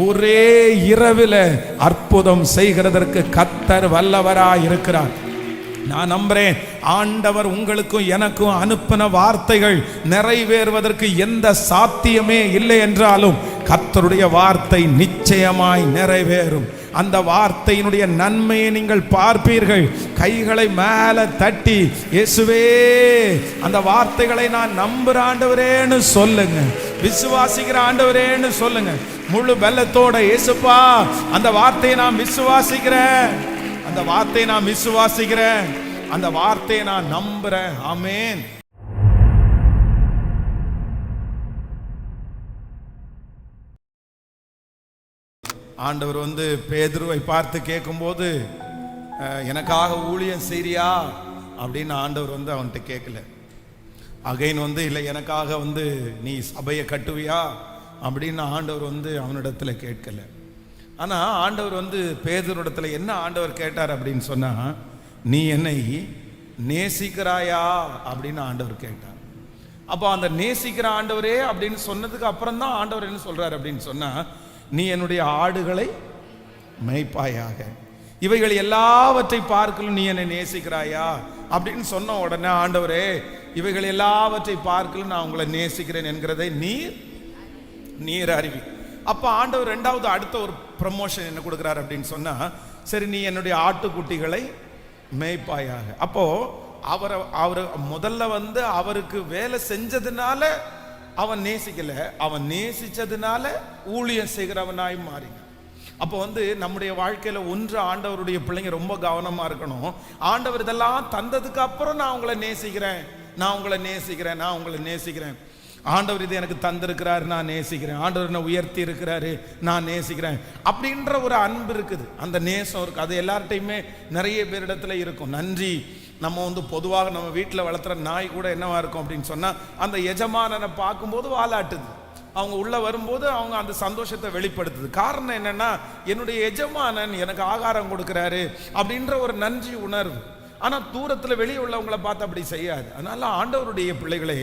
ஒரே இரவில் அற்புதம் செய்கிறதற்கு கர்த்தர் வல்லவராய் இருக்கிறார். நான் நம்புறேன், ஆண்டவர் உங்களுக்கும் எனக்கும் அனுப்பின வார்த்தைகள் நிறைவேறுவதற்கு எந்த சாத்தியமே இல்லை என்றாலும் கர்த்தருடைய வார்த்தை நிச்சயமாய் நிறைவேறும். அந்த வார்த்தையினுடைய நன்மையை நீங்கள் பார்ப்பீர்கள். கைகளை மேலே தட்டி, இயேசுவே அந்த வார்த்தைகளை நான் நம்புற ஆண்டவரேன்னு சொல்லுங்க, விசுவாசிக்கிற ஆண்டவரேன்னு சொல்லுங்க. முழு பலத்தோட, இயேசுப்பா அந்த வார்த்தையை நான் விசுவாசிக்கிறேன், அந்த வார்த்தையை நான் விசுவாசிக்கிறேன், அந்த வார்த்தையை நான் நம்புறேன். ஆமென். ஆண்டவர் பேதுருவை பார்த்து கேட்கும்போது, எனக்காக ஊழியம் செய்றியா அப்படின்னு ஆண்டவர் அவன்கிட்ட கேட்கல. அகைன் இல்லை, எனக்காக நீ சபையை கட்டுவியா அப்படின்னு ஆண்டவர் அவனிடத்துல கேட்கல. ஆனால் ஆண்டவர் பேதுருவிடத்துல என்ன ஆண்டவர் கேட்டார் அப்படின்னு சொன்னா, நீ என்னை நேசிக்கிறாயா அப்படின்னு ஆண்டவர் கேட்டார். அப்போ அந்த நேசிக்கிற ஆண்டவரே அப்படின்னு சொன்னதுக்கு அப்புறம் தான் ஆண்டவர் என்ன சொல்றாரு அப்படின்னு சொன்னா, நீ என்னுடைய ஆடுகளை மேய்ப்பாயாக, இவைகள் எல்லாவற்றை பார்க்கலும் நீ என்னை நேசிக்கிறாயா அப்படின்னு சொன்ன உடனே ஆண்டவரே, இவைகள் எல்லாவற்றை பார்க்கலும் நான் உங்களை நேசிக்கிறேன் என்கிறதை நீர் அறிவி. அப்ப ஆண்டவர் ரெண்டாவது அடுத்த ஒரு ப்ரமோஷன் என்ன கொடுக்கிறார் அப்படின்னு சொன்னா, சரி நீ என்னுடைய ஆட்டுக்குட்டிகளை மேய்ப்பாயாக. அப்போ அவர் முதல்ல அவருக்கு வேலை செஞ்சதுனால அவன் நேசிக்கல, அவன் நேசிச்சதுனால ஊழியம் செய்கிறவனாய் மாறினான். அப்போ நம்முடைய வாழ்க்கையில ஆண்டவருடைய பிள்ளைங்க ரொம்ப கவனமா இருக்கணும். ஆண்டவர் இதெல்லாம் தந்ததுக்கு அப்புறம் நான் உங்களை நேசிக்கிறேன், நான் உங்களை நேசிக்கிறேன், நான் உங்களை நேசிக்கிறேன். ஆண்டவர் இது எனக்கு தந்திருக்கிறாரு, நான் நேசிக்கிறேன். ஆண்டவர் என்ன உயர்த்தி இருக்கிறாரு, நான் நேசிக்கிறேன் அப்படின்ற ஒரு அன்பு இருக்குது, அந்த நேசம் இருக்கு. அது எல்லார்ட்டையுமே நிறைய பேரிடத்துல இருக்கும். நன்றி. நம்ம பொதுவாக நம்ம வீட்டில் வளர்த்துற நாய் கூட என்னவா இருக்கும் அப்படின்னு சொன்னால், அந்த எஜமானனை பார்க்கும்போது வாலாட்டுது. அவங்க உள்ள வரும்போது அவங்க அந்த சந்தோஷத்தை வெளிப்படுத்துது. காரணம் என்னன்னா, என்னுடைய எஜமானன் எனக்கு ஆகாரம் கொடுக்கிறாரு அப்படின்ற ஒரு நன்றி உணர்வு. ஆனால் தூரத்தில் வெளியே உள்ளவங்களை பார்த்து அப்படி செய்யாது. அதனால ஆண்டவருடைய பிள்ளைகளே,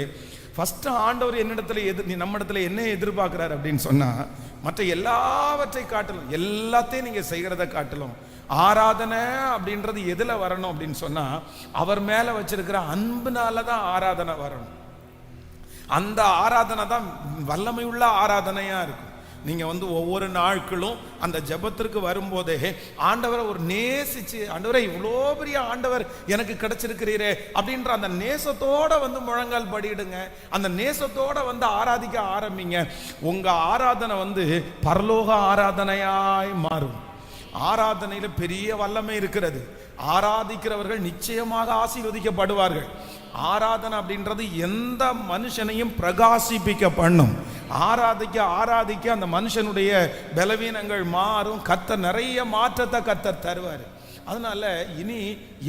ஃபர்ஸ்ட் ஆண்டவர் என்னிடத்துல நம்ம இடத்துல என்ன எதிர்பார்க்கிறார் அப்படின்னு சொன்னா, மற்ற எல்லாவற்றை காட்டிலும், எல்லாத்தையும் நீங்க செய்கிறத காட்டிலும் ஆராதனை அப்படின்றது எதுல வரணும் அப்படின்னு சொன்னா, அவர் மேல வச்சிருக்கிற அன்புனால தான் ஆராதனை வரணும். அந்த ஆராதனை தான் வல்லமை உள்ள ஆராதனையா இருக்கும். நீங்க ஒவ்வொரு நாட்களும் அந்த ஜெபத்திற்கு வரும்போதே ஆண்டவரை ஒரு நேசிச்சு, ஆண்டவரை இவ்வளோ பெரிய ஆண்டவர் எனக்கு கிடைச்சிருக்கிறீரே அப்படின்ற அந்த நேசத்தோட முழங்கால் படிடுங்க. அந்த நேசத்தோட ஆராதிக்க ஆரம்பிங்க. உங்க ஆராதனை பரலோக ஆராதனையாய் மாறும். ஆராதனையில பெரிய வல்லமை இருக்கிறது. ஆராதிக்கிறவர்கள் நிச்சயமாக ஆசீர்வதிக்கப்படுவார்கள். ஆராதனை அப்படின்றது எந்த மனுஷனையும் பிரகாசிப்பிக்க பண்ணும். ஆராதிக்க ஆராதிக்க அந்த மனுஷனுடைய பலவீனங்கள் மாறும். கர்த்தர் நிறைய மாற்றத்தை கர்த்தர் தருவார். அதனால இனி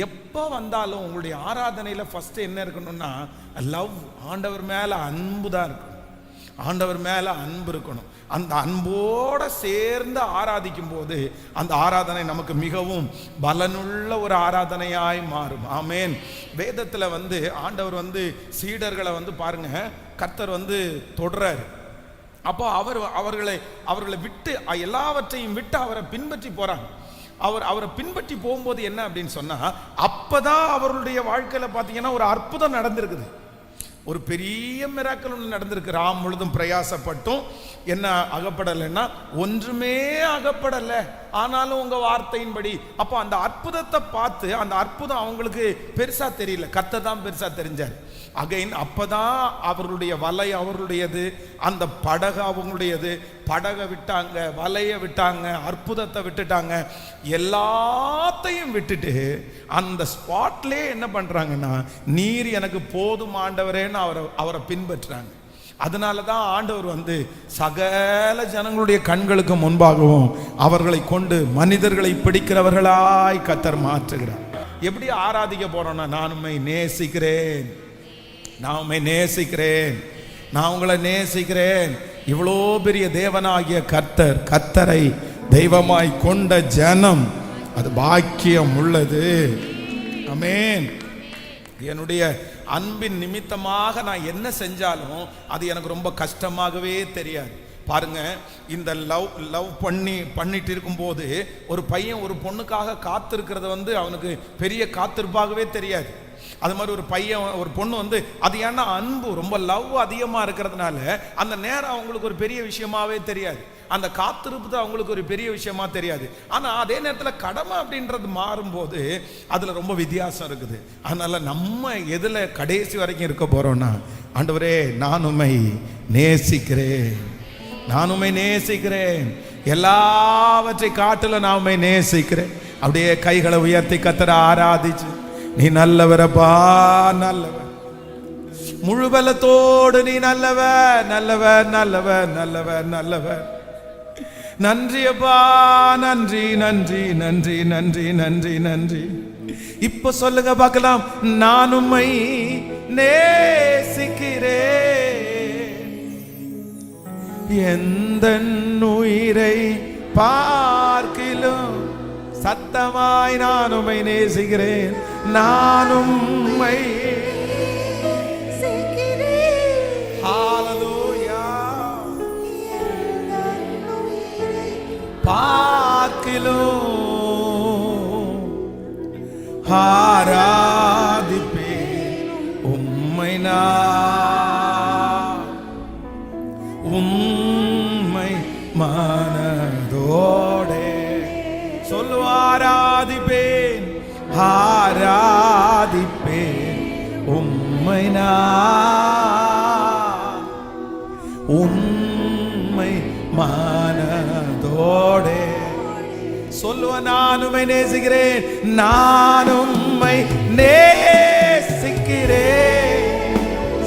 எப்போ வந்தாலும் உங்களுடைய ஆராதனையில ஃபர்ஸ்ட் என்ன இருக்கணும்னா, லவ், ஆண்டவர் மேல அன்பு தான் இருக்கணும். ஆண்டவர் மேல அன்பு இருக்கணும். அந்த அன்போட சேர்ந்து ஆராதிக்கும் போது அந்த ஆராதனை நமக்கு மிகவும் பலனுள்ள ஒரு ஆராதனையாய் மாறும். ஆமேன். வேதத்துல ஆண்டவர் சீடர்களை பாருங்க, கர்த்தர் தொடுறாரு. அப்போ அவர்களை விட்டு, எல்லாவற்றையும் விட்டு அவரை பின்பற்றி போறாங்க. அவரை பின்பற்றி போகும்போது என்ன அப்படின்னு சொன்னா, அப்பதான் அவர்களுடைய வாழ்க்கையில பாத்தீங்கன்னா ஒரு அற்புதம் நடந்திருக்குது. ஒரு பெரிய மிராக்கள் ஒன்று நடந்திருக்கு. ராம் முழுதும் பிரயாசப்பட்டும் என்ன அகப்படலைன்னா, ஒன்றுமே அகப்படலை. ஆனாலும் உங்க வார்த்தையின்படி. அப்போ அந்த அற்புதத்தை பார்த்து, அந்த அற்புதம் அவங்களுக்கு பெருசா தெரியல, கர்த்தர் தான் பெருசா தெரிஞ்சார். அகைன் அப்பதான் அவர்களுடைய வலை அவர்களுடையது, அந்த படகு அவங்களுடையது. படகை விட்டாங்க, வலைய விட்டாங்க, அற்புதத்தை விட்டுட்டாங்க. எல்லாத்தையும் விட்டுட்டு அந்த ஸ்பாட்லே என்ன பண்றாங்கன்னா, நீர் எனக்கு போதும் ஆண்டவரேன்னு அவரை பின்பற்றாங்க. அதனாலதான் ஆண்டவர் சகல ஜனங்களுடைய கண்களுக்கு முன்பாகவும் அவர்களை கொண்டு மனிதர்களை பிடிக்கிறவர்களாய் கர்த்தர் மாற்றுகிறார். எப்படி ஆராதிக்க போறோம்னா, நான் உம்மை நேசிக்கிறேன், நான் உம்மை நேசிக்கிறேன், நான் உங்களை நேசிக்கிறேன். இவ்வளோ பெரிய தேவனாகிய கர்த்தரை தெய்வமாய் கொண்ட ஜனம், அது பாக்கியம் உள்ளது. ஆமென். என்னுடைய அன்பின் நிமித்தமாக நான் என்ன செஞ்சாலும் அது எனக்கு ரொம்ப கஷ்டமாகவே தெரியாது. பாருங்க, இந்த லவ் பண்ணிட்டு இருக்கும்போது ஒரு பையன் ஒரு பொண்ணுக்காக காத்திருக்கிறது அவனுக்கு பெரிய காத்திருப்பாகவே தெரியாது. அது மாதிரி ஒரு பையன் ஒரு பொண்ணு அது ஏன்னா அன்பு ரொம்ப லவ் அதிகமாக இருக்கிறதுனால அந்த நேரம் அவங்களுக்கு ஒரு பெரிய விஷயமாவே தெரியாது. அந்த காத்திருப்பு தான் அவங்களுக்கு ஒரு பெரிய விஷயமா தெரியாது. ஆனால் அதே நேரத்தில் கடமை அப்படின்றது மாறும்போது அதில் ரொம்ப வித்தியாசம் இருக்குது. அதனால நம்ம எதில் கடைசி வரைக்கும் இருக்க போறோம்னா, ஆண்டவரே நான் உம்மை நேசிக்கிறேன், நான் உம்மை நேசிக்கிறேன், எல்லாவற்றை காட்டில நான் உம்மை நேசிக்கிறேன். அப்படியே கைகளை உயர்த்தி கர்த்தரை ஆராதிச்சு, நீ நல்லவரப்பா நல்லவர், முழு பலத்தோடு நீ நல்லவர் நல்லவர் நல்லவர் நல்லவர் நல்லவர். நன்றி அப்பா, நன்றி நன்றி நன்றி நன்றி நன்றி நன்றி. இப்ப சொல்லுங்க பார்க்கலாம், நான் உம்மை நேசிக்கிறேன், எந்த உயிரை பார்க்கிலும் சத்தமாய் நான் உம்மை நேசிக்கிறேன், நான் உம்மை பார்க்கிலும் ஆராதிப்பேன் உம்மை, நான் உம்மை மனதோடே சொல்லு, ஆராதிப்பேன் ஆராதிப்பேன் உம்மை, நான் உம்மை மனதோடே சொல்லுவ, நான் உம்மை நேசிக்கிறேன், நான் உம்மை நேசிக்கிறேன்,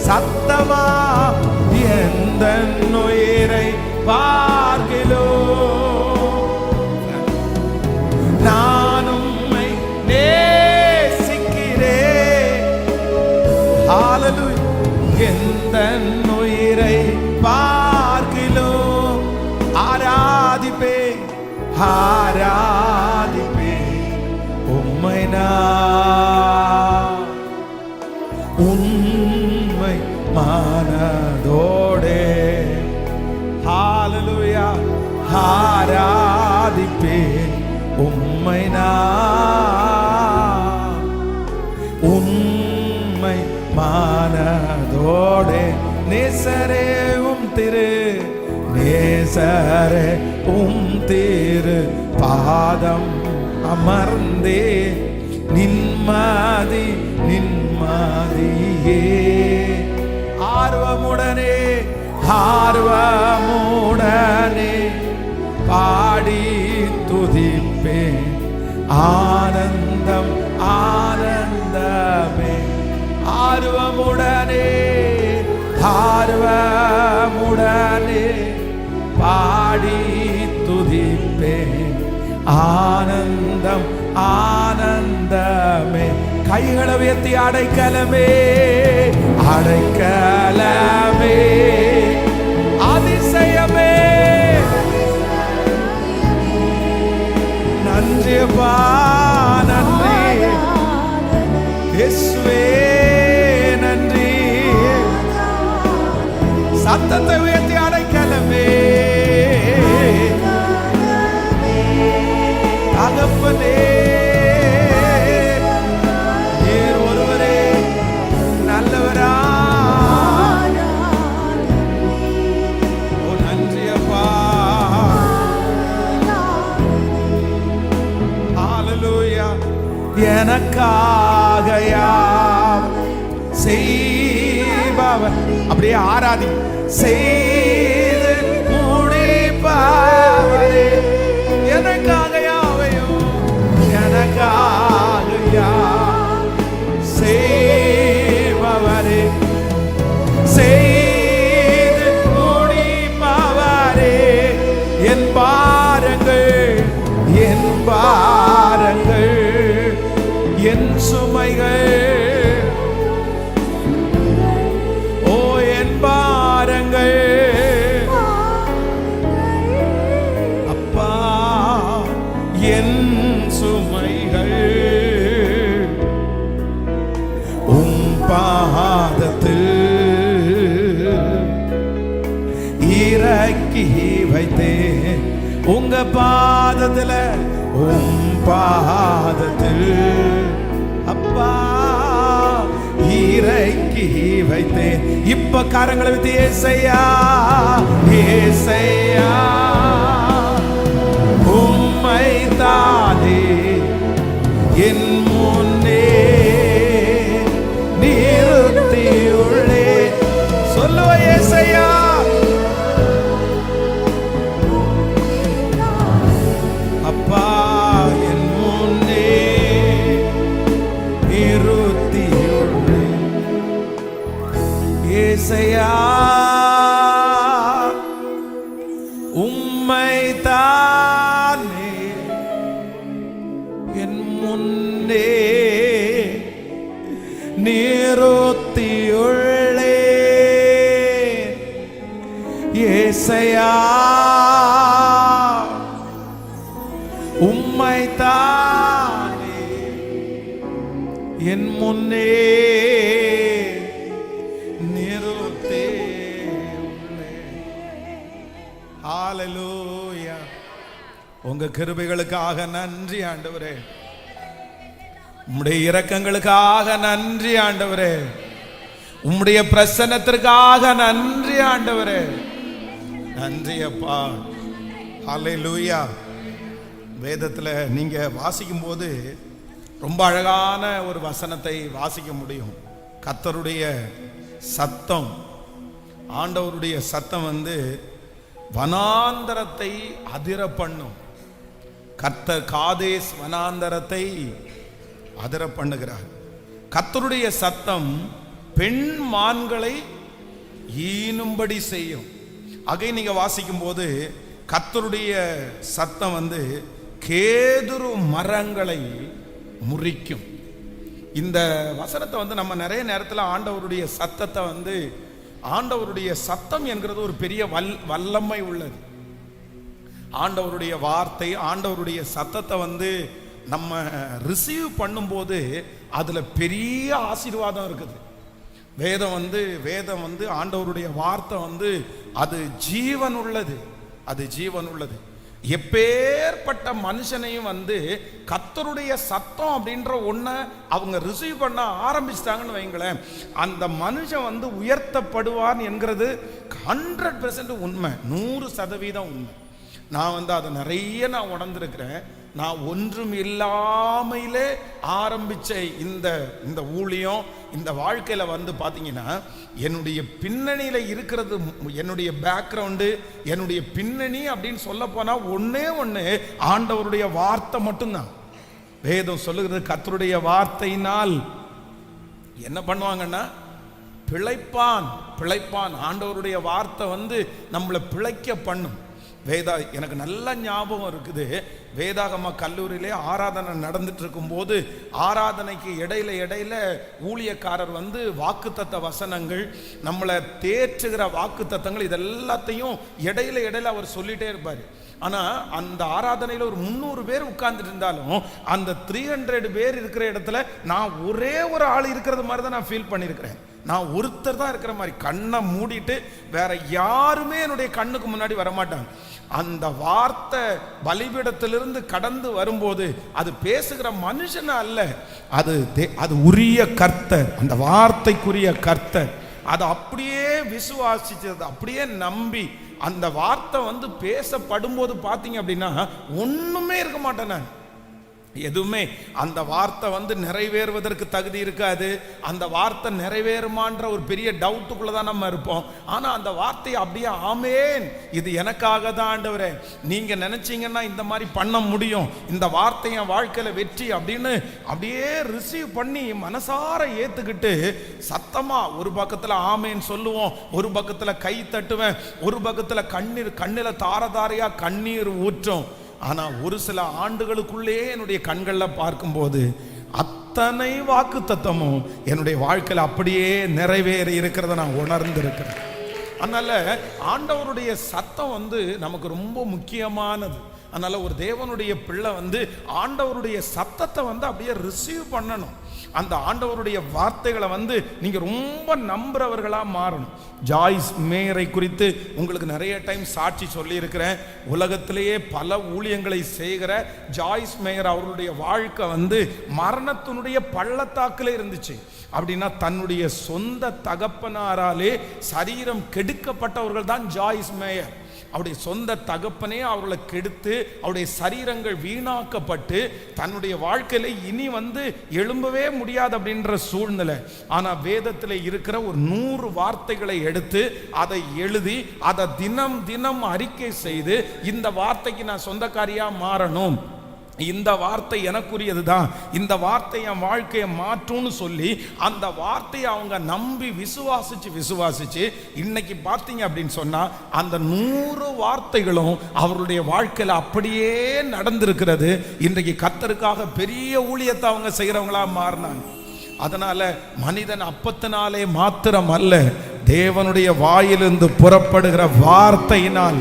சத்தமா எந்த உயிரை பார்க்கிலும் நான் உம்மை நேசிக்கிறேன், ஹல்லேலூயா, எந்த உயிரை பார்க்கிலும் ஆராதிப்பேன் ஆராதிப்பேன் உம்மை, நான் உம்மை மனதோடே ஹல்லேலூயா ஆராதிப்பேன் உம்மை, நான் உம்மை மனதோடே. நேசரே நேசரே திரு பாதம் அமர்ந்தே நின்மதி நின்மதியே ஆர்வமுடனே ஆர்வமுடனே பாடி துதிப்பேன், ஆனந்தம் ஆனந்தமே ஆர்வமுடனே ஆர்வமுடனே பாடி துதிப்பேன், ஆனந்தம் ஆனந்தமே. கைகளை உயர்த்தி அடைக்கலமே அடைக்கலமே அதிசயமே நன்றி அப்பா நன்றி இயேசுவே நன்றி. சத்தத்தை உயர்த்தி அடைக்கலமே தகப்பனே, நீர் ஒருவரே நல்லவரா. ஓ நன்றி அப்பா, ஹல்லேலூயா. எனக்காக யார் செய்பவர், அப்படியே ஆராதி, செய்து முடிப்பவரே, எனக்காக யாவையும் எனக்காக யார் செய்பவரே, செய்து முடிப்பவரே, என் பாரங்கள் என் பாரங்கள் என் சுமைகள், ஓ என் பாரங்கள் அப்பா என் சுமைகள் உம் பாதத்தில் இறக்கி உங்க பாதத்துல, உம் பாதத்தில் அப்பா இறக்கி வைத்தேன். இப்ப கரங்களை விட்டு ஏசையா, ஏசையா உம்மை தானே என் முன்னே நிறுத்தியுள்ளே. சொல்லுவ ஏசையா, அப்பா என் முன்னே நிறுத்தியுள்ளே. ஏசையா உம்மை தானே என் முன்னே நிறுத்தியுள்ளே. ஏசையா உம்மை தானே என் முன்னே நிறுத்தியுள்ளே. ஹல்லேலூயா. உங்க கிருபைகளுக்காக நன்றி ஆண்டவரே. உம்முடைய இரக்கங்களுக்காக நன்றி ஆண்டவரே. உம்முடைய பிரசன்னத்திற்காக நன்றி ஆண்டவரே. நன்றி அப்பா. ஹல்லேலூயா. வேதத்துல நீங்க வாசிக்கும் போது ரொம்ப அழகான ஒரு வசனத்தை வாசிக்க முடியும். கர்த்தருடைய சத்தம், ஆண்டவருடைய சத்தம் வனாந்தரத்தை அதிர பண்ணும். கர்த்தர் காதேஸ் வனாந்தரத்தை அதிர பண்ணுகிறார். கர்த்தருடைய சத்தம் பெண் மான்களை ஈனும்படி செய்யும். அகை நீங்க வாசிக்கும் போது கர்த்தருடைய சத்தம் கேதுரு மரங்களை முறிக்கும். இந்த வசனத்தை நம்ம நிறைய நேரத்தில் ஆண்டவருடைய சத்தத்தை ஆண்டவருடைய சத்தம் என்கிறது ஒரு பெரிய வல்லமை உள்ளது. ஆண்டவருடைய வார்த்தை, ஆண்டவருடைய சத்தத்தை நம்ம ரிசீவ் பண்ணும்போது அதுல பெரிய ஆசீர்வாதம் இருக்குது. வேதம் ஆண்டவருடைய வார்த்தை அது ஜீவன் உள்ளது, அது ஜீவன் உள்ளது. எப்பேற்பட்ட மனுஷனையும் கர்த்தருடைய சத்தம் அப்படின்ற ஒன்ன அவங்க ரிசீவ் பண்ண ஆரம்பிச்சிட்டாங்கன்னு வைங்களேன், அந்த மனுஷன் உயர்த்தப்படுவான் என்கிறது 100% உண்மை, 100% உண்மை. நான் அதை நிறைய உணர்ந்திருக்கிறேன். நான் ஒன்றும் இல்லாமையிலே ஆரம்பிச்ச இந்த ஊழியம், இந்த வாழ்க்கையில பாத்தீங்கன்னா என்னுடைய பின்னணியில இருக்கிறது, என்னுடைய பேக்ரவுண்டு, என்னுடைய பின்னணி அப்படின்னு சொல்ல போனா ஒண்ணே ஒண்ணு ஆண்டவருடைய வார்த்தை மட்டும்தான். வேதம் சொல்லுகிறது கர்த்தருடைய வார்த்தையினால் என்ன பண்ணுவாங்கன்னா பிழைப்பான். ஆண்டவருடைய வார்த்தை நம்மளை பிழைக்க பண்ணும். எனக்கு நல்ல ஞாபகம் இருக்குது. வேதாகம கல்லூரியிலே ஆராதனை நடந்துட்டு இருக்கும் போது ஆராதனைக்கு இடையில ஊழியக்காரர் வாக்குத்தத்த வசனங்கள், நம்மளை தேற்றுகிற வாக்குத்தத்தங்கள், இதெல்லாத்தையும் இடையில அவர் சொல்லிட்டே இருப்பார். ஆனா அந்த ஆராதனையில ஒரு 300 பேர் உட்கார்ந்துட்டு இருந்தாலும் அந்த 300 பேர் இருக்கிற இடத்துல நான் ஒரே ஒரு ஆள் இருக்கிறது மாதிரி தான் நான் ஃபீல் பண்ணியிருக்கிறேன். நான் ஒருத்தர் தான் இருக்கிற மாதிரி, கண்ணை மூடிட்டு வேற யாருமே என்னுடைய கண்ணுக்கு முன்னாடி வரமாட்டாங்க. அந்த வார்த்தை பலிபீடத்திலிருந்து கடந்து வரும்போது அது பேசுகிற மனுஷன் அல்ல, அது உரிய கர்த்தர், அந்த வார்த்தைக்குரிய கர்த்தர். அதை அப்படியே விசுவாசிச்சது, அப்படியே நம்பி அந்த வார்த்தை பேசப்படும் போது பாத்தீங்க அப்படின்னா ஒண்ணுமே இருக்க மாட்டேன் நான். எதுவுமே அந்த வார்த்தை நிறைவேறுவதற்கு தகுதி இருக்காது. அந்த வார்த்தை நிறைவேறுமான்ற ஒரு பெரிய டவுட்டுக்குள்ளதான் நம்ம இருப்போம். ஆனா அந்த வார்த்தையை அப்படியே ஆமேன், இது எனக்காக தான் ஆண்டவரே, நீங்க நினைச்சீங்கன்னா இந்த மாதிரி பண்ண முடியும், இந்த வார்த்தை என் வாழ்க்கையில வெற்றி அப்படின்னு அப்படியே ரிசீவ் பண்ணி மனசார ஏத்துக்கிட்டு சத்தமா ஒரு பக்கத்துல ஆமேன் சொல்லுவோம், ஒரு பக்கத்துல கை தட்டுவேன், ஒரு பக்கத்துல கண்ணில தாரதாரையா கண்ணீர் ஊற்றும். ஆனா ஒரு சில ஆண்டுகளுக்குள்ளே என்னுடைய கண்கள்ல பார்க்கும்போது அத்தனை வாக்குத்தத்தமும் என்னுடைய வாழ்க்கையில் அப்படியே நிறைவேறி இருக்கிறத நான் உணர்ந்திருக்கிறேன். அதனால ஆண்டவருடைய சத்தம் நமக்கு ரொம்ப முக்கியமானது. அதனால ஒரு தேவனுடைய பிள்ளை வந்து ஆண்டவருடைய சத்தத்தை வந்து அப்படியே ரிசீவ் பண்ணணும். அந்த ஆண்டவருடைய வார்த்தைகளை வந்து நீங்க ரொம்ப நம்புறவர்களா மாறணும். ஜாய்ஸ் மேயரை குறித்து உங்களுக்கு நிறைய டைம் சாட்சி சொல்லி இருக்கிறேன். உலகத்திலேயே பல ஊழியங்களை செய்கிற ஜாய்ஸ் மேயர் அவர்களுடைய வாழ்க்கை வந்து மரணத்தினுடைய பள்ளத்தாக்கில் இருந்துச்சு. அப்படின்னா தன்னுடைய சொந்த தகப்பனாராலே சரீரம் கெடுக்கப்பட்டவர்கள் தான் ஜாய்ஸ் மேயர். அவருடைய சொந்த தகப்பனே அவர்களை கெடுத்து அவருடைய சரீரங்கள் வீணாக்கப்பட்டு தன்னுடைய வாழ்க்கையில இனி வந்து எழும்பவே முடியாது அப்படின்ற சூழ்நிலை. ஆனா வேதத்தில் இருக்கிற ஒரு 100 வார்த்தைகளை எடுத்து அதை எழுதி அதை தினம் தினம் அறிக்கை செய்து இந்த வார்த்தைக்கு நான் சொந்தக்காரியா மாறணும், இந்த வார்த்தை எனக்குரியது தான், இந்த வார்த்தை என் வாழ்க்கையை மாற்றும்னு சொல்லி அந்த வார்த்தையை அவங்க நம்பி விசுவாசிச்சு இன்னைக்கு பார்த்தீங்க அப்படின்னு சொன்னா அந்த 100 வார்த்தைகளும் அவருடைய வாழ்க்கையில் அப்படியே நடந்திருக்கிறது. இன்றைக்கு கர்த்தருக்காக பெரிய ஊழியத்தை அவங்க செய்கிறவங்களா மாறினாங்க. அதனால மனிதன் அப்பத்தினாலே மாத்திரம் அல்ல, தேவனுடைய வாயிலிருந்து புறப்படுகிற வார்த்தையினால்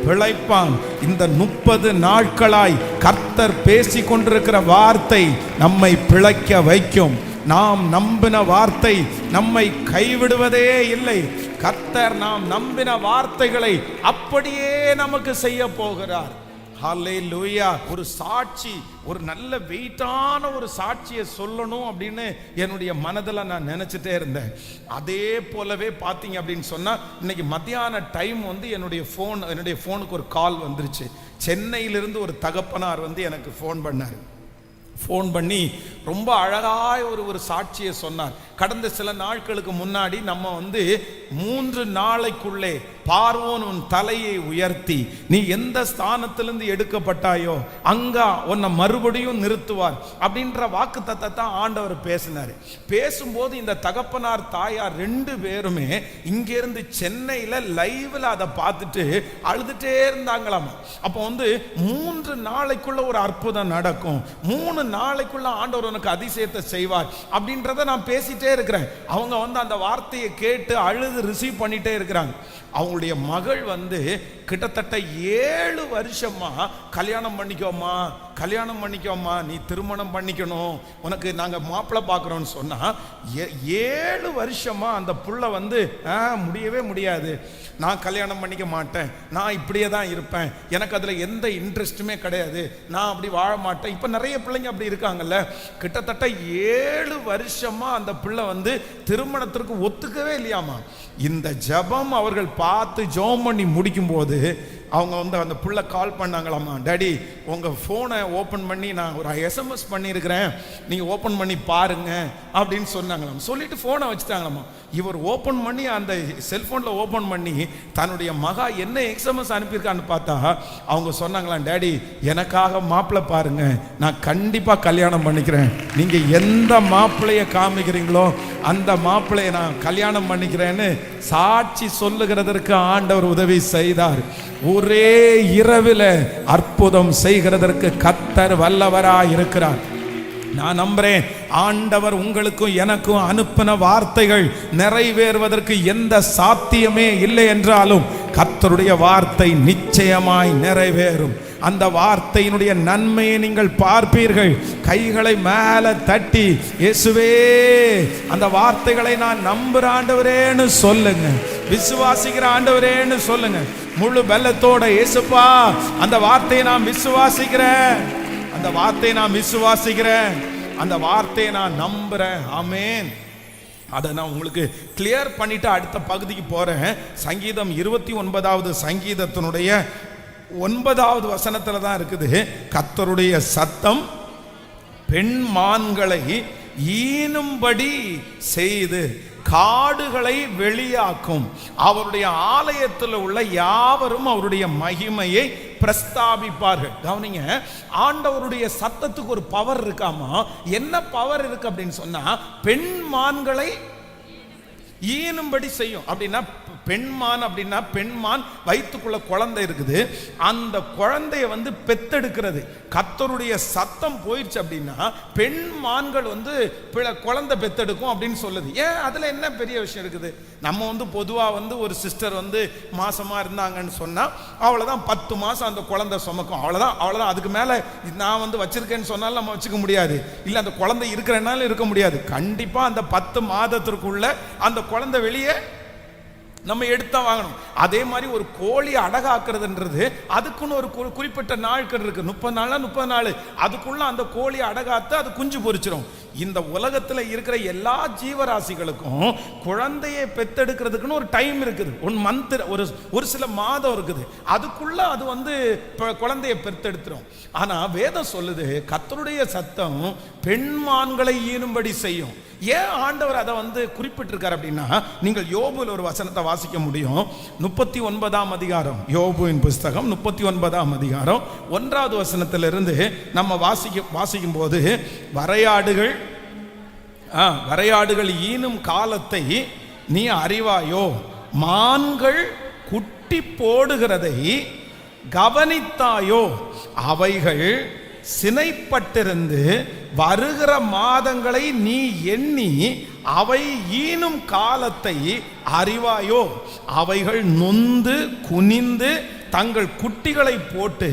பிழைப்பான். இந்த 30 நாட்களாய் கர்த்தர் பேசி கொண்டிருக்கிற வார்த்தை நம்மை பிழைக்க வைக்கும். நாம் நம்பின வார்த்தை நம்மை கைவிடுவதே இல்லை. கர்த்தர் நாம் நம்பின வார்த்தைகளை அப்படியே நமக்கு செய்ய போகிறார். ஹல்லேலூயா. ஒரு சாட்சி, ஒரு நல்ல வெயிட்டான ஒரு சாட்சியை சொல்லணும் அப்படின்னு என்னுடைய மனதில் நான் நினைச்சிட்டே இருந்தேன். அதே போலவே பார்த்தீங்க அப்படின்னு சொன்னா இன்னைக்கு மத்தியான டைம் வந்து என்னுடைய ஃபோனுக்கு ஒரு கால் வந்துருச்சு. சென்னையிலிருந்து ஒரு தகப்பனார் வந்து எனக்கு ஃபோன் பண்ணார். ஃபோன் பண்ணி ரொம்ப அழகாய் ஒரு சாட்சியை சொன்னார். கடந்த சில நாட்களுக்கு முன்னாடி நம்ம வந்து 3 நாளைக்குள்ளே பார்வோன் உன் தலையை உயர்த்தி நீ எந்த ஸ்தானத்திலிருந்து எடுக்கப்பட்டாயோ அங்க உன்னை மறுபடியும் நிறுத்துவார் அப்படின்ற வாக்குத்தத்தத்தை ஆண்டவர் பேசினார். பேசும்போது இந்த தகப்பனார் தாயார் 2 பேருமே இங்கிருந்து சென்னையில லைவ்ல அதை பார்த்துட்டு அழுதுட்டே இருந்தாங்களாமா. அப்போ வந்து 3 நாளைக்குள்ள ஒரு அற்புதம் நடக்கும், 3 நாளைக்குள்ள ஆண்டவர் உனக்கு அதிசயத்தை செய்வார் அப்படின்றத நான் பேசிட்டே இருக்கிறேன். அவங்க வந்து அந்த வார்த்தையை கேட்டு அழுது ரிசீவ் பண்ணிட்டே இருக்கிறாங்க. அவங்களுடைய மகள் வந்து கிட்டத்தட்ட 7 வருஷமா கல்யாணம் பண்ணிக்கோமா, நீ திருமணம் பண்ணிக்கணும், உனக்கு நாங்க மாப்பிள்ளை பார்க்குறோன்னு சொன்னா 7 வருஷமா அந்த புள்ள வந்து முடியவே முடியாது, நான் கல்யாணம் பண்ணிக்க மாட்டேன், நான் இப்படியே தான் இருப்பேன், எனக்கு அதில் எந்த இன்ட்ரெஸ்ட்டுமே கிடையாது, நான் அப்படி வாழ மாட்டேன். இப்போ நிறைய பிள்ளைங்க அப்படி இருக்காங்கல்ல. கிட்டத்தட்ட 7 வருஷமா அந்த பிள்ளை வந்து திருமணத்திற்கு ஒத்துக்கவே இல்லையாமா. இந்த ஜெபம் அவர்கள் பார்த்து ஜெபம் பண்ணி முடிக்கும் போது அவங்க வந்து அந்த புள்ள கால் பண்ணாங்களாமா, டாடி உங்கள் ஃபோனை ஓப்பன் பண்ணி நான் ஒரு SMS பண்ணியிருக்கிறேன், நீங்கள் ஓப்பன் பண்ணி பாருங்க அப்படின்னு சொன்னாங்களாம். சொல்லிட்டு ஃபோனை வச்சுட்டாங்களாமா. இவர் ஓப்பன் பண்ணி அந்த செல்ஃபோனில் ஓப்பன் பண்ணி தன்னுடைய மகா என்ன SMS அனுப்பியிருக்கான்னு பார்த்தா அவங்க சொன்னாங்களாம், டாடி எனக்காக மாப்பிள்ளை பாருங்க, நான் கண்டிப்பாக கல்யாணம் பண்ணிக்கிறேன், நீங்கள் எந்த மாப்பிள்ளையை காமிக்கிறீங்களோ அந்த மாப்பிள்ளையை நான் கல்யாணம் பண்ணிக்கிறேன்னு சாட்சி சொல்லுகிறதற்கு ஆண்டவர் உதவி செய்தார். ஒரே இரவில் அற்புதம் செய்கிறதற்கு கர்த்தர் வல்லவராய் இருக்கிறார். நான் நம்புறேன் ஆண்டவர் உங்களுக்கும் எனக்கும் அனுப்பின வார்த்தைகள் நிறைவேறுவதற்கு எந்த சாத்தியமே இல்லை என்றாலும் கர்த்தருடைய வார்த்தை நிச்சயமாய் நிறைவேறும். அந்த வார்த்தையினுடைய நன்மையை நீங்கள் பார்ப்பீர்கள். கைகளை மேலே தட்டி இயேசுவே அந்த வார்த்தைகளை நான் நம்புற ஆண்டவரேன்னு சொல்லுங்க, விசுவாசிக்கிற ஆண்டவரேன்னு சொல்லுங்க. முழு பலத்தோட இயேசுப்பா அந்த வார்த்தையை நான் விசுவாசிக்கிறேன், அந்த வார்த்தையை நான் விசுவாசிக்கிறேன், அந்த வார்த்தையை நான் நம்புறேன். ஆமென். அதை நான் உங்களுக்கு கிளியர் பண்ணிட்டு அடுத்த பகுதிக்கு போறேன். சங்கீதம் 29வது சங்கீதத்தினுடைய 9வது வசனத்துல தான் இருக்குது. கர்த்தருடைய சத்தம் பெண்மான்களை ஈனும்படி செய்து காடுகளை வெளியாக்கும், அவருடைய ஆலயத்தில் உள்ள யாவரும் அவருடைய மகிமையை பிரஸ்தாபிப்பார்கள். கவனிங்க, ஆண்டவருடைய சத்தத்துக்கு ஒரு பவர் இருக்காமா. என்ன பவர் இருக்கு அப்படின்னு சொன்னா பெண்மான்களை ஈனும்படி செய்யும். அப்படின்னா பெண்மான் அப்படின்னா பெண்மான் வயிற்றுக்குள்ள குழந்தை இருக்குது, அந்த குழந்தைய வந்து பெத்தெடுக்கிறது. கர்த்தருடைய சத்தம் போயிடுச்சு அப்படின்னா பெண்மான்கள் வந்து குழந்தை பெத்தெடுக்கும் அப்படின்னு சொல்லுது. ஏன் அதுல என்ன பெரிய விஷயம் இருக்குது? நம்ம வந்து பொதுவா வந்து ஒரு சிஸ்டர் வந்து மாசமா இருந்தாங்கன்னு சொன்னா அவ்வளவுதான், 10 மாசம் அந்த குழந்தை சுமக்கும், அவ்வளவுதான். அதுக்கு மேல நான் வந்து வச்சிருக்கேன்னு சொன்னாலும் நம்ம வச்சுக்க முடியாது, இல்ல அந்த குழந்தை இருக்கிறனாலும் இருக்க முடியாது. கண்டிப்பா அந்த 10 மாதத்திற்குள்ள அந்த குழந்தை வெளியே நம்ம எடுத்தா வாங்கணும். அதே மாதிரி ஒரு கோழி அடகாக்குறதுன்றது அதுக்குன்னு ஒரு குறிப்பிட்ட நாட்கள் இருக்கு, 30 நாள். அதுக்குள்ள அந்த கோழி அடகாத்து அது குஞ்சு பொரிச்சிடும். இந்த உலகத்துல இருக்கிற எல்லா ஜீவராசிகளுக்கும் குழந்தையை பெத்தெடுக்கிறதுக்குன்னு ஒரு டைம் இருக்குது, 1 மந்த், ஒரு சில மாதம் இருக்குது. அதுக்குள்ள அது வந்து குழந்தையை பெத்தெடுத்துரும். ஆனா வேதம் சொல்லுது கர்த்தருடைய சத்தம் பெண்மான்களை ஈனும்படி செய்யும். ஏன் ஆண்டவர் அதை வந்து குறிப்பிட்டிருக்கார் அப்படின்னா, நீங்கள் யோபுல ஒரு வசனத்தை வாசிக்க முடியும். 39ஆம் அதிகாரம், யோபுவின் புஸ்தகம் 39ஆம் அதிகாரம் 1வது வசனத்திலிருந்து நம்ம வாசிக்கும் போது, வரையாடுகள் ஈனும் காலத்தை நீ அறிவாயோ, மான்கள் குட்டி போடுகிறதை கவனித்தாயோ, அவைகள் சினைப்பட்டிருந்து வருகிற மாதங்களை நீ எண்ணி அவை ஈனும் காலத்தை அறிவாயோ, அவைகள் நொந்து குனிந்து தங்கள் குட்டிகளை போட்டு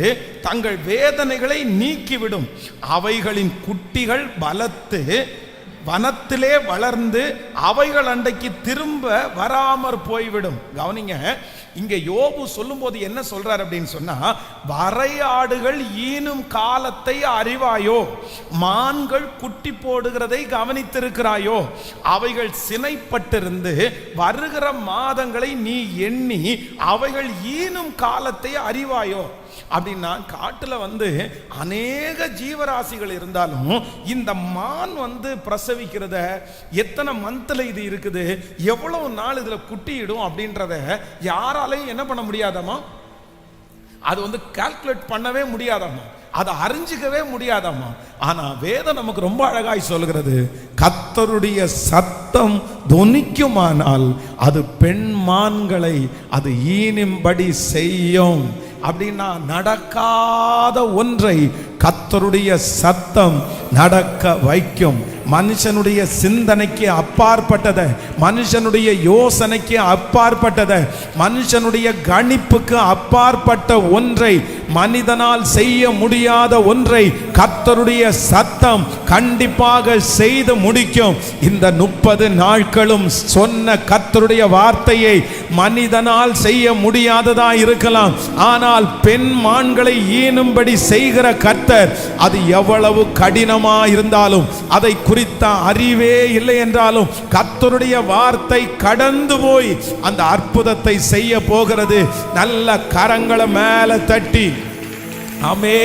தங்கள் வேதனைகளை நீக்கிவிடும், அவைகளின் குட்டிகள் பலத்து வனத்திலே வளர்ந்து அவைகள் அண்டைக்கு திரும்ப வராமற் போய்விடும். கவனிங்க, இங்க யோபு சொல்லும் போது என்ன சொல்றார் அப்படின்னு சொன்னா, வரையாடுகள் ஈனும் காலத்தை அறிவாயோ, மான்கள் குட்டி போடுகிறதை கவனித்திருக்கிறாயோ, அவைகள் சினைப்பட்டிருந்து வருகிற மாதங்களை நீ எண்ணி அவைகள் ஈனும் காலத்தை அறிவாயோ. அப்படின்னா காட்டுல வந்து அநேக ஜீவராசிகள் இருந்தாலும் இந்த மான் வந்து பிரசவிக்கிறத எத்தனை மந்த்ல இது இருக்குது, எவ்வளவு நாள் இதுல குட்டியிடும் அப்படின்றத யாராலையும் என்ன பண்ண முடியாதாமா, அது வந்து கால்குலேட் பண்ணவே முடியாதாமா, அதை அறிஞ்சிக்கவே முடியாதாமா. ஆனா வேதம் நமக்கு ரொம்ப அழகாய் சொல்கிறது, கர்த்தருடைய சத்தம் தொனிக்குமானால் அது பெண்மான்களை அது ஈனும்படி செய்யும். அப்படின்னா நடக்காத ஒன்றை கர்த்தருடைய சத்தம் நடக்க வைக்கும். மனுஷனுடைய சிந்தனைக்கு அப்பாற்பட்டதை, மனுஷனுடைய யோசனைக்கு அப்பாற்பட்டதை, மனுஷனுடைய கணிப்புக்கு அப்பாற்பட்ட ஒன்றை, மனிதனால் செய்ய முடியாத ஒன்றை கர்த்தருடைய சத்தம் கண்டிப்பாக செய்து முடிக்கும். இந்த 30 நாட்களும் சொன்ன கர்த்தருடைய வார்த்தையை மனிதனால் செய்ய முடியாததா இருக்கலாம், ஆனால் பெண் மான்களை ஈனும்படி செய்கிற கர்த்தர், அது எவ்வளவு கடினமா இருந்தாலும், அதை குறித்த அறிவே இல்லை என்றாலும், கர்த்தருடைய வார்த்தை கடந்து போய் அந்த அற்புதத்தை செய்ய போகிறது. நல்ல கரங்களை மேல தட்டி ஆமே,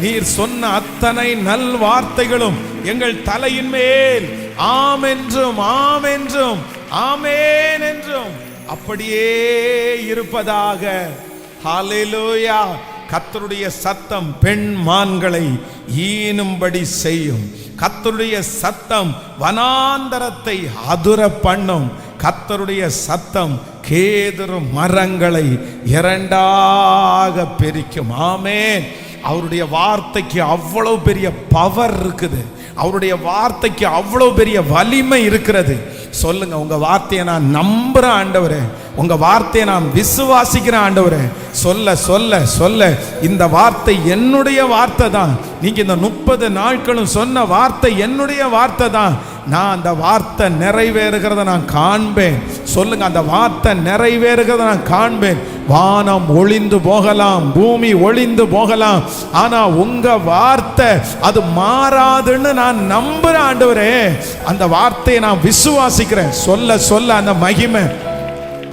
நீர் சொன்ன அத்தனை நல் வார்த்தைகளும் எங்கள் தலையின் மேல் ஆம் என்றும் ஆம் என்றும் ஆமேன் என்றும் அப்படியே இருப்பதாக. ஹல்லேலூயா. கர்த்தருடைய சத்தம் பெண் மான்களை ஈனும்படி செய்யும். கர்த்தருடைய சத்தம் வனாந்தரத்தை அதிர பண்ணும். கர்த்தருடைய சத்தம் கேதுரு மரங்களை இரண்டாக பிரிக்கும். ஆமென். அவருடைய வார்த்தைக்கு அவ்வளவு பெரிய பவர் இருக்குது, அவருடைய வார்த்தைக்கு அவ்வளவு பெரிய வலிமை இருக்கிறது. சொல்லுங்க, உங்க வார்த்தையை நான் நம்புறேன் ஆண்டவரே, உங்க வார்த்தையை நான் விசுவாசிக்கிறேன் ஆண்டவரே. சொல்ல சொல்ல சொல்ல இந்த வார்த்தை என்னுடைய வார்த்தை தான். நீங்க இந்த 30 நாட்களும் சொன்ன வார்த்தை என்னுடைய வார்த்தை தான். நான் அந்த வார்த்தை நிறைவேறுகிறத நான் காண்பேன். சொல்லுங்க, அந்த வார்த்தை நிறைவேறுகிறத நான் காண்பேன். வானம் ஒளிந்து போகலாம், பூமி ஒளிந்து போகலாம், ஆனா உங்க வார்த்தை அது மாறாதுன்னு நான் நம்புறேன் ஆண்டவரே. அந்த வார்த்தையை நான் விசுவாசிக்கிறேன். சொல்ல சொல்ல அந்த மகிமை.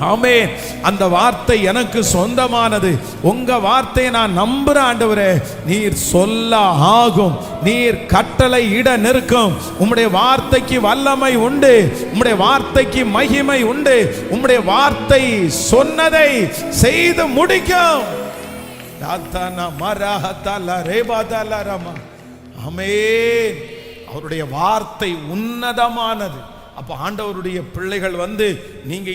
ஆமென். அந்த வார்த்தை எனக்கு சொந்தமானது. உங்க வார்த்தையை நான் நம்புறேன் ஆண்டவரே. நீர் சொல்ல ஆகும், நீர் கட்டளை இட நிற்கும். உம்முடைய வார்த்தைக்கு வல்லமை உண்டு, உம்முடைய வார்த்தைக்கு மகிமை உண்டு. உம்முடைய வார்த்தை சொன்னதை செய்து முடிக்கும். ஆமென். அவருடைய வார்த்தை உன்னதமானது, அப்போ ஆண்டவருடைய பிள்ளைகள் வந்து நீங்க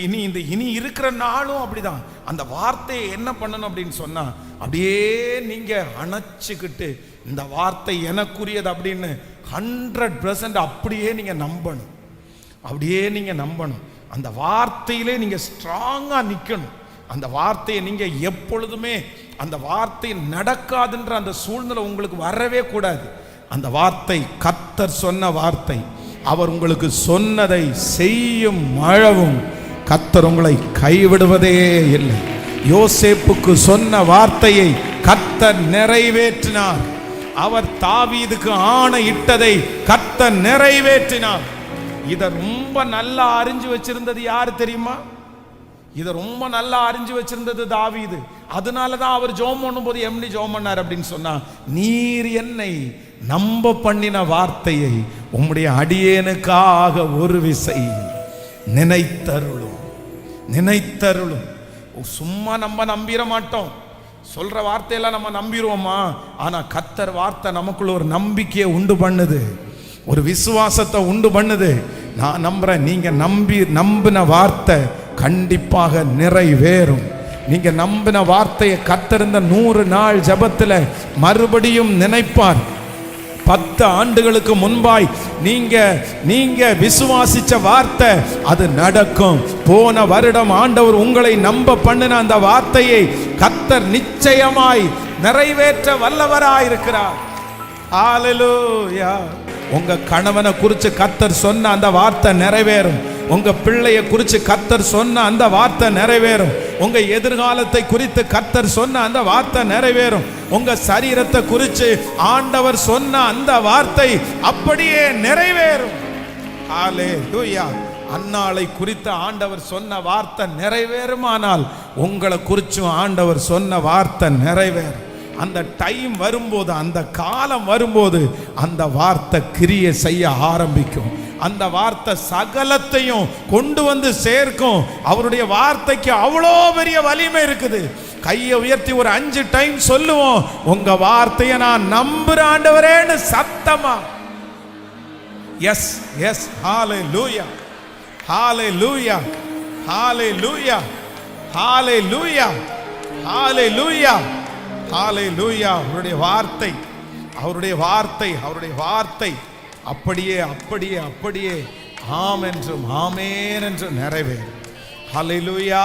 இனி இருக்கிற நாளும் அப்படிதான். அந்த வார்த்தையை என்ன பண்ணணும் அப்படின்னு சொன்னா, அப்படியே நீங்க அணைச்சுக்கிட்டு இந்த வார்த்தை எனக்குரியது அப்படின்னு 100% அப்படியே நீங்க நம்பணும். அப்படியே நீங்க நம்பணும். அந்த வார்த்தையிலே நீங்க ஸ்ட்ராங்கா நிக்கணும். அந்த வார்த்தையை நீங்க எப்பொழுதுமே அந்த வார்த்தை நடக்காதுன்ற அந்த சூழ்நிலை உங்களுக்கு வரவே கூடாது. அந்த வார்த்தை கர்த்தர் சொன்ன வார்த்தை. அவர் உங்களுக்கு சொன்னதை செய்யும் அளவும் கர்த்தர் உங்களை கைவிடுவதே இல்லை. யோசேப்புக்கு சொன்ன வார்த்தையை கர்த்தர் நிறைவேற்றினார். அவர் தாவீதுக்கு ஆணையிட்டதை கர்த்தர் நிறைவேற்றினார். இதை ரொம்ப நல்லா அறிஞ்சு வச்சிருந்தது யாரு தெரியுமா? இதை ரொம்ப நல்லா அறிஞ்சு வச்சிருந்தது தாவீது. அதனாலதான் அவர் ஜெபம் பண்ணும்போது எப்படி ஜெபம் பண்ணார் அப்படின்னு சொன்னா, நீர் என்னை நம்ப பண்ணின வார்த்தையை உம்முடைய அடியேனுக்காக ஒரு விசை நினைத்தருளும். நினைத்தருளும். சும்மா நம்ம நம்பிட மாட்டோம். சொல்ற வார்த்தையெல்லாம் நம்ம நம்பிடுவோமா? ஆனா கர்த்தர் வார்த்தை நமக்குள்ள ஒரு நம்பிக்கையை உண்டு பண்ணுது, ஒரு விசுவாசத்தை உண்டு பண்ணுது. நான் நம்புறேன், நீங்க நம்பின வார்த்தை கண்டிப்பாக நிறைவேறும். நீங்க நம்பின வார்த்தையை கர்த்தர் இந்த 100 நாள் ஜெபத்துல மறுபடியும் நினைப்பார். 10 ஆண்டுகளுக்கு முன்பாய் நீங்க விசுவாசிச்ச வார்த்தை அது நடக்கும். போன வருடம் ஆண்டவர் உங்களை நம்ப பண்ணின அந்த வார்த்தையை கர்த்தர் நிச்சயமாய் நிறைவேற்ற வல்லவராயிருக்கிறார். ஹல்லேலூயா. உங்க கணவனை குறித்து கர்த்தர் சொன்ன அந்த வார்த்தை நிறைவேறும். உங்க பிள்ளைய குறித்து கர்த்தர் சொன்ன அந்த வார்த்தை நிறைவேறும். உங்க எதிர்காலத்தை குறித்து கர்த்தர் சொன்ன அந்த வார்த்தை நிறைவேறும். உங்க சரீரத்தை குறித்து ஆண்டவர் சொன்ன அந்த வார்த்தை அப்படியே நிறைவேறும். ஹல்லேலூயா. அன்னாளை குறித்து ஆண்டவர் சொன்ன வார்த்தை நிறைவேறுமானால் உங்களை குறித்தும் ஆண்டவர் சொன்ன வார்த்தை நிறைவேறும். அந்த டைம் வரும்போது, அந்த காலம் வரும்போது அந்த வார்த்தை கிரியை செய்ய ஆரம்பிக்கும். அந்த வார்த்தை சகலத்தையும் கொண்டு வந்து சேர்க்கும். அவருடைய வார்த்தைக்கு அவ்வளோ பெரிய வலிமை இருக்குது. கையை உயர்த்தி ஒரு 5 டைம் சொல்லுவோம், உங்க வார்த்தையை நான் நம்புற ஆண்டவரேன்னு சத்தமா. Yes yes. Hallelujah. Hallelujah. Hallelujah. Hallelujah. Hallelujah. Hallelujah. அவருடைய வார்த்தை, அவருடைய வார்த்தை, அவருடைய வார்த்தை அப்படியே அப்படியே அப்படியே ஆம் என்றும் ஆமேன் என்றும் நிறைவேறும். ஹல்லேலூயா.